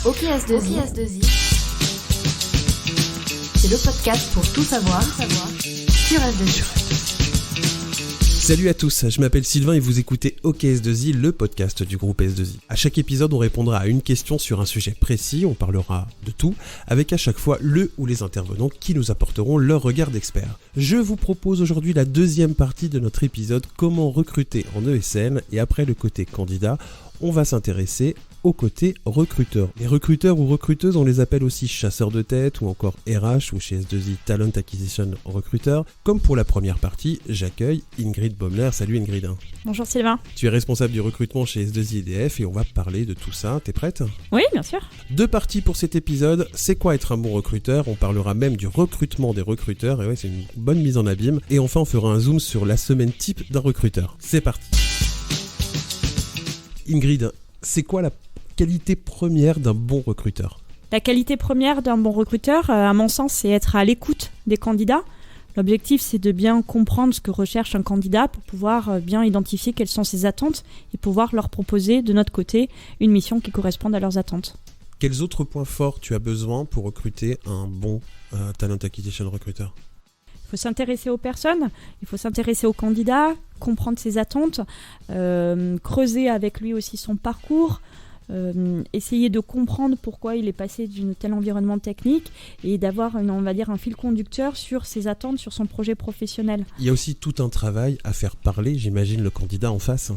OKS2I, c'est le podcast pour tout savoir sur S2I. Salut à tous, je m'appelle Sylvain et vous écoutez OKS2I, le podcast du groupe S2I. À chaque épisode, on répondra à une question sur un sujet précis, on parlera de tout, avec à chaque fois le ou les intervenants qui nous apporteront leur regard d'expert. Je vous propose aujourd'hui la deuxième partie de notre épisode « Comment recruter en ESN » et après le côté candidat, on va s'intéresser au côté recruteur. Les recruteurs ou recruteuses, on les appelle aussi chasseurs de tête ou encore RH ou chez S2I Talent Acquisition Recruteur. Comme pour la première partie, j'accueille Ingrid Baumler. Salut Ingrid. Bonjour Sylvain. Tu es responsable du recrutement chez S2I EDF et on va parler de tout ça. T'es prête ? Oui, bien sûr. Deux parties pour cet épisode. C'est quoi être un bon recruteur ? On parlera même du recrutement des recruteurs. Et ouais, c'est une bonne mise en abîme. Et enfin, on fera un zoom sur la semaine type d'un recruteur. C'est parti. Ingrid, c'est quoi la qualité première d'un bon recruteur ? La qualité première d'un bon recruteur, à mon sens, c'est être à l'écoute des candidats. L'objectif, c'est de bien comprendre ce que recherche un candidat pour pouvoir bien identifier quelles sont ses attentes et pouvoir leur proposer de notre côté une mission qui corresponde à leurs attentes. Quels autres points forts tu as besoin pour recruter un bon Talent Acquisition Recruteur ? Il faut s'intéresser aux personnes, il faut s'intéresser aux candidats, comprendre ses attentes, creuser avec lui aussi son parcours, essayer de comprendre pourquoi il est passé d'un tel environnement technique et d'avoir un fil conducteur sur ses attentes, sur son projet professionnel. Il y a aussi tout un travail à faire parler, j'imagine, le candidat en face.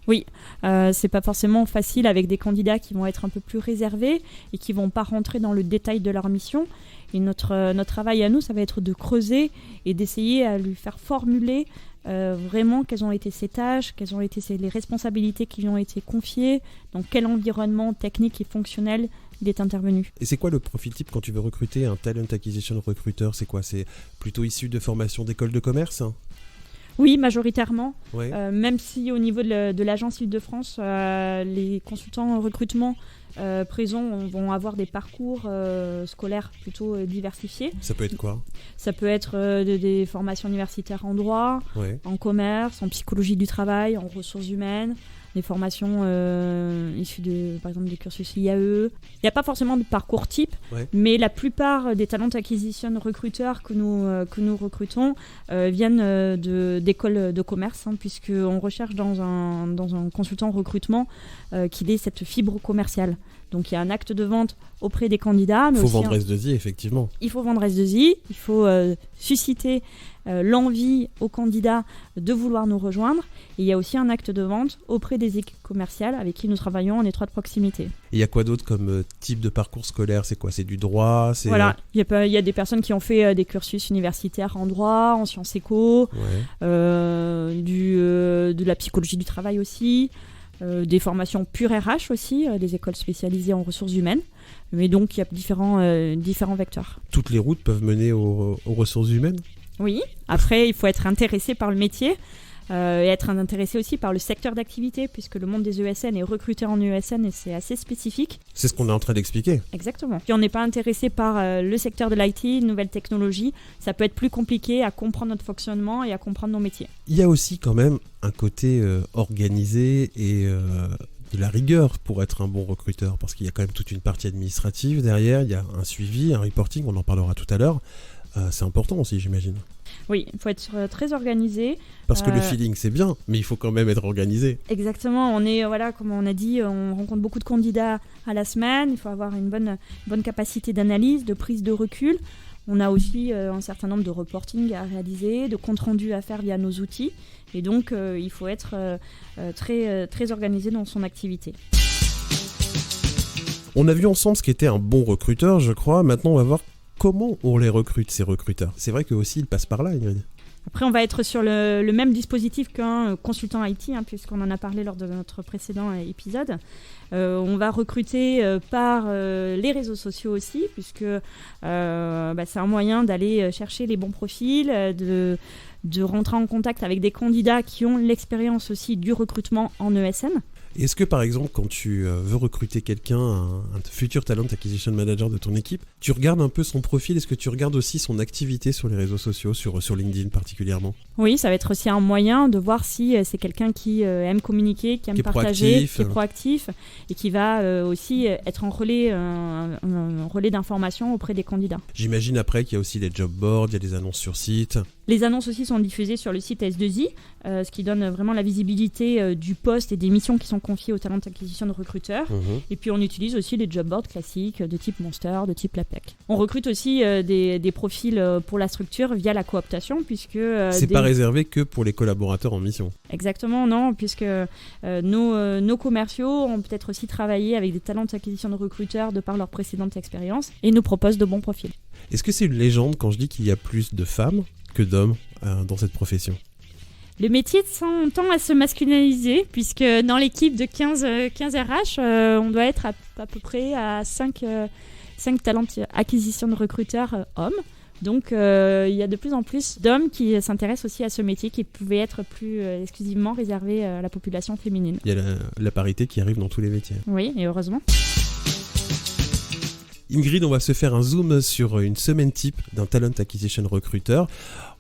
Oui, c'est pas forcément facile avec des candidats qui vont être un peu plus réservés et qui vont pas rentrer dans le détail de leur mission. Et notre travail à nous, ça va être de creuser et d'essayer à lui faire formuler vraiment quelles ont été ses tâches, quelles ont été les responsabilités qui lui ont été confiées, dans quel environnement technique et fonctionnel il est intervenu. Et c'est quoi le profil type quand tu veux recruter un Talent Acquisition Recruteur ? C'est quoi ? C'est plutôt issu de formation d'école de commerce ? Oui, majoritairement. Ouais. Même si au niveau de l'agence Île-de-France, les consultants en recrutement présents vont avoir des parcours scolaires plutôt diversifiés. Ça peut être quoi ? Ça peut être des formations universitaires en droit, ouais, en commerce, en psychologie du travail, en ressources humaines, des formations issues par exemple des cursus IAE. Il n'y a pas forcément de parcours type, ouais, mais la plupart des talent acquisition recruteurs que nous recrutons viennent d'écoles de commerce, puisqu'on recherche dans un consultant recrutement qu'il ait cette fibre commerciale. Donc il y a un acte de vente auprès des candidats. Il faut vendre S2I, effectivement. Il faut vendre S2I, il faut susciter l'envie aux candidats de vouloir nous rejoindre. Et il y a aussi un acte de vente auprès des équipes commerciales avec qui nous travaillons en étroite proximité. Et il y a quoi d'autre comme type de parcours scolaire ? C'est quoi ? C'est du droit ? Voilà, il y a des personnes qui ont fait des cursus universitaires en droit, en sciences éco, ouais, de la psychologie du travail aussi. Des formations pure RH aussi, des écoles spécialisées en ressources humaines. Mais donc, il y a différents vecteurs. Toutes les routes peuvent mener aux ressources humaines ? Oui. Après, il faut être intéressé par le métier et être intéressé aussi par le secteur d'activité, puisque le monde des ESN est recruté en ESN et c'est assez spécifique. C'est ce qu'on est en train d'expliquer. Exactement. Si on n'est pas intéressé par le secteur de l'IT, nouvelles technologies, ça peut être plus compliqué à comprendre notre fonctionnement et à comprendre nos métiers. Il y a aussi quand même un côté organisé et de la rigueur pour être un bon recruteur, parce qu'il y a quand même toute une partie administrative derrière, il y a un suivi, un reporting, on en parlera tout à l'heure. C'est important aussi, j'imagine. Oui, il faut être très organisé. Parce que le feeling, c'est bien, mais il faut quand même être organisé. Exactement. On est, comme on a dit, on rencontre beaucoup de candidats à la semaine. Il faut avoir une bonne capacité d'analyse, de prise de recul. On a aussi un certain nombre de reporting à réaliser, de comptes rendus à faire via nos outils. Et donc, il faut être très organisé dans son activité. On a vu ensemble ce qu'était un bon recruteur, je crois. Maintenant, on va voir comment on les recrute, ces recruteurs. C'est vrai qu'eux aussi, ils passent par là, Ingrid. Après, on va être sur le même dispositif qu'un consultant IT, puisqu'on en a parlé lors de notre précédent épisode. On va recruter par les réseaux sociaux aussi, puisque c'est un moyen d'aller chercher les bons profils, de rentrer en contact avec des candidats qui ont l'expérience aussi du recrutement en ESN. Est-ce que par exemple, quand tu veux recruter quelqu'un, un futur talent acquisition manager de ton équipe, tu regardes un peu son profil? Est-ce que tu regardes aussi son activité sur les réseaux sociaux, sur LinkedIn particulièrement? Oui, ça va être aussi un moyen de voir si c'est quelqu'un qui aime communiquer, qui aime partager, qui est proactif et qui va aussi être un relais d'information auprès des candidats. J'imagine après qu'il y a aussi des job boards, il y a des annonces sur site. Les annonces aussi sont diffusées sur le site S2I, ce qui donne vraiment la visibilité du poste et des missions qui sont confiées aux talent acquisition de recruteurs. Et puis on utilise aussi les job boards classiques de type Monster, de type LAPEC. On recrute aussi des profils pour la structure via la cooptation, puisque... c'est pas réservé que pour les collaborateurs en mission. Exactement, non, puisque nos commerciaux ont peut-être aussi travaillé avec des talents acquisition de recruteurs de par leur précédente expérience et nous proposent de bons profils. Est-ce que c'est une légende quand je dis qu'il y a plus de femmes que d'hommes dans cette profession? Le métier tend à se masculiniser, puisque dans l'équipe de 15 RH, on doit être à peu près à 5 talents acquisition de recruteurs hommes. Donc il y a de plus en plus d'hommes qui s'intéressent aussi à ce métier qui pouvait être plus exclusivement réservé à la population féminine. Il y a la parité qui arrive dans tous les métiers. Oui, et heureusement. Ingrid, on va se faire un zoom sur une semaine type d'un talent acquisition recruteur.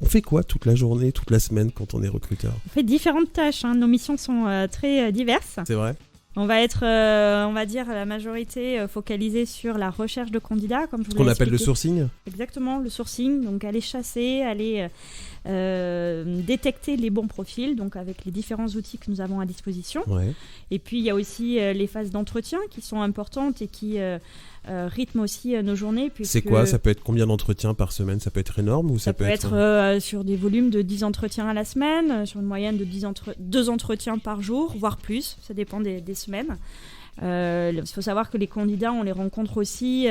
On fait quoi toute la journée, toute la semaine quand on est recruteur? On fait différentes tâches, Nos missions sont très diverses. C'est vrai. On va être, on va dire, la majorité focalisée sur la recherche de candidats, comme je vous l'ai expliqué. Ce qu'on appelle le sourcing? Exactement, le sourcing. Donc aller chasser, aller détecter les bons profils, donc avec les différents outils que nous avons à disposition. Ouais. Et puis il y a aussi les phases d'entretien qui sont importantes et qui rythment aussi nos journées. C'est quoi? Ça peut être combien d'entretiens par semaine? Ça peut être énorme ou ça peut être sur des volumes de 10 entretiens à la semaine, sur une moyenne de 2 entretiens par jour, voire plus. Ça dépend des semaines. Il faut savoir que les candidats, on les rencontre aussi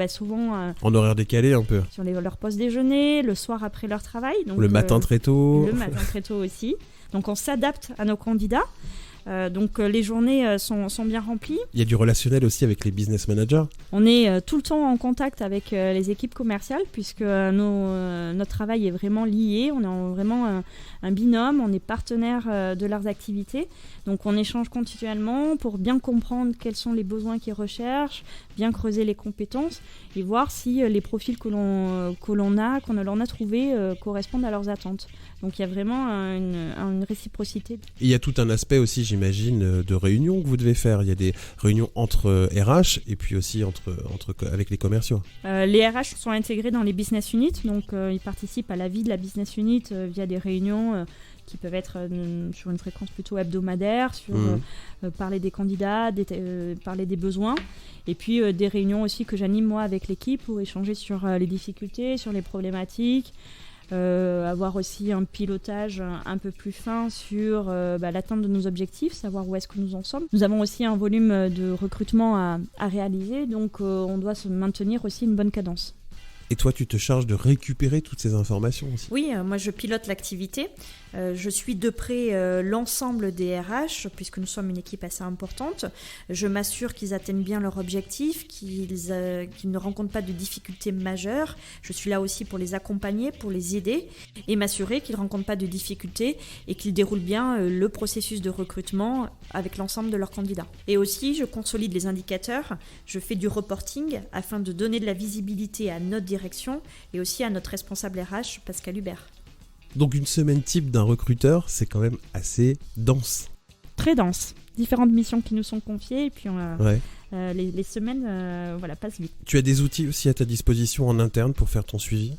souvent en horaire décalé un peu. Sur leur pause déjeuner, le soir après leur travail. Donc, le matin très tôt. Le matin très tôt aussi. Donc on s'adapte à nos candidats. Donc les journées sont bien remplies. Il y a du relationnel aussi avec les business managers. On est tout le temps en contact avec les équipes commerciales puisque notre travail est vraiment lié. On est vraiment un binôme, on est partenaire de leurs activités. Donc on échange continuellement pour bien comprendre quels sont les besoins qu'ils recherchent, bien creuser les compétences et voir si les profils qu'on a trouvés correspondent à leurs attentes. Donc il y a vraiment une réciprocité. Il y a tout un aspect aussi, j'imagine, de réunions que vous devez faire. Il y a des réunions entre RH et puis aussi avec les commerciaux. Les RH sont intégrés dans les business units, donc ils participent à la vie de la business unit via des réunions qui peuvent être sur une fréquence plutôt hebdomadaire, sur parler des candidats, parler des besoins. Et puis des réunions aussi que j'anime moi avec l'équipe pour échanger sur les difficultés, sur les problématiques. Avoir aussi un pilotage un peu plus fin sur l'atteinte de nos objectifs, savoir où est-ce que nous en sommes. Nous avons aussi un volume de recrutement à réaliser, donc on doit se maintenir aussi une bonne cadence. Et toi, tu te charges de récupérer toutes ces informations aussi? Oui, moi je pilote l'activité. Je suis de près l'ensemble des RH, puisque nous sommes une équipe assez importante. Je m'assure qu'ils atteignent bien leurs objectifs, qu'ils ne rencontrent pas de difficultés majeures. Je suis là aussi pour les accompagner, pour les aider et m'assurer qu'ils ne rencontrent pas de difficultés et qu'ils déroulent bien le processus de recrutement avec l'ensemble de leurs candidats. Et aussi, je consolide les indicateurs, je fais du reporting afin de donner de la visibilité à notre direction et aussi à notre responsable RH, Pascal Hubert. Donc une semaine type d'un recruteur, c'est quand même assez dense. Très dense. Différentes missions qui nous sont confiées et puis les semaines passent vite. Tu as des outils aussi à ta disposition en interne pour faire ton suivi?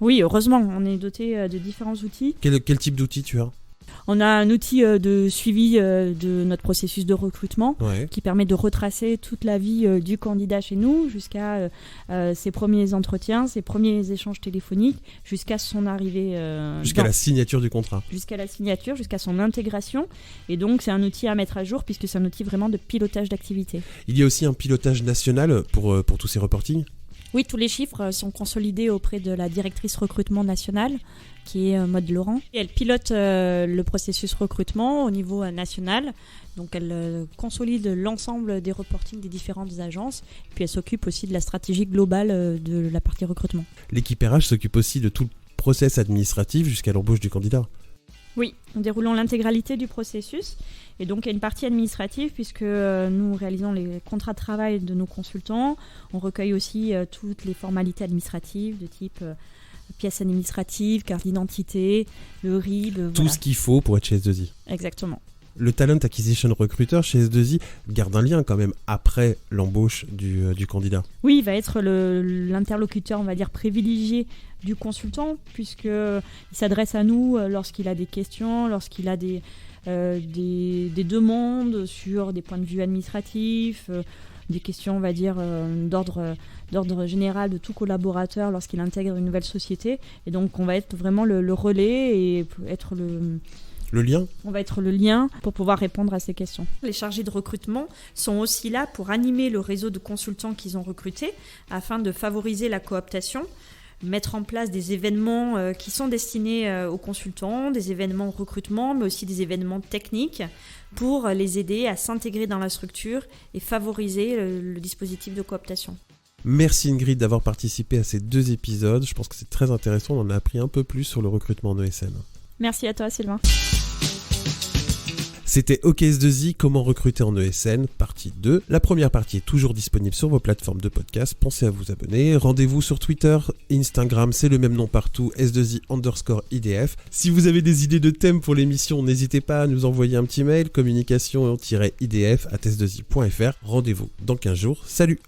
Oui, heureusement, on est doté de différents outils. Quel type d'outils tu as? On a un outil de suivi de notre processus de recrutement qui permet de retracer toute la vie du candidat chez nous jusqu'à ses premiers entretiens, ses premiers échanges téléphoniques, jusqu'à son arrivée. Jusqu'à la signature du contrat. Jusqu'à la signature, jusqu'à son intégration. Et donc, c'est un outil à mettre à jour puisque c'est un outil vraiment de pilotage d'activité. Il y a aussi un pilotage national pour tous ces reportings? Oui, tous les chiffres sont consolidés auprès de la directrice recrutement nationale, qui est Maud Laurent. Et elle pilote le processus recrutement au niveau national. Donc elle consolide l'ensemble des reportings des différentes agences. Puis elle s'occupe aussi de la stratégie globale de la partie recrutement. L'équipe RH s'occupe aussi de tout le process administratif jusqu'à l'embauche du candidat. Oui, nous déroulons l'intégralité du processus. Et donc, il y a une partie administrative puisque nous réalisons les contrats de travail de nos consultants. On recueille aussi toutes les formalités administratives de type pièces administratives, carte d'identité, le RIB. Tout ce qu'il faut pour être chez S2I. Exactement. Le Talent Acquisition Recruiter chez S2I garde un lien quand même après l'embauche du candidat. Oui, il va être l'interlocuteur, on va dire, privilégié du consultant puisqu'il s'adresse à nous lorsqu'il a des questions, lorsqu'il a des demandes sur des points de vue administratifs, des questions, on va dire, d'ordre général de tout collaborateur lorsqu'il intègre une nouvelle société. Et donc, on va être vraiment le relais et être le lien ? On va être le lien pour pouvoir répondre à ces questions. Les chargés de recrutement sont aussi là pour animer le réseau de consultants qu'ils ont recrutés afin de favoriser la cooptation, mettre en place des événements qui sont destinés aux consultants, des événements recrutement, mais aussi des événements techniques pour les aider à s'intégrer dans la structure et favoriser le dispositif de cooptation. Merci Ingrid d'avoir participé à ces 2 épisodes. Je pense que c'est très intéressant. On en a appris un peu plus sur le recrutement en ESN. Merci à toi, Sylvain. C'était OK S2I, comment recruter en ESN, partie 2. La première partie est toujours disponible sur vos plateformes de podcast. Pensez à vous abonner. Rendez-vous sur Twitter, Instagram, c'est le même nom partout, S2I_IDF. Si vous avez des idées de thèmes pour l'émission, n'hésitez pas à nous envoyer un petit mail, communication-idf@s2i.fr. Rendez-vous dans 15 jours. Salut!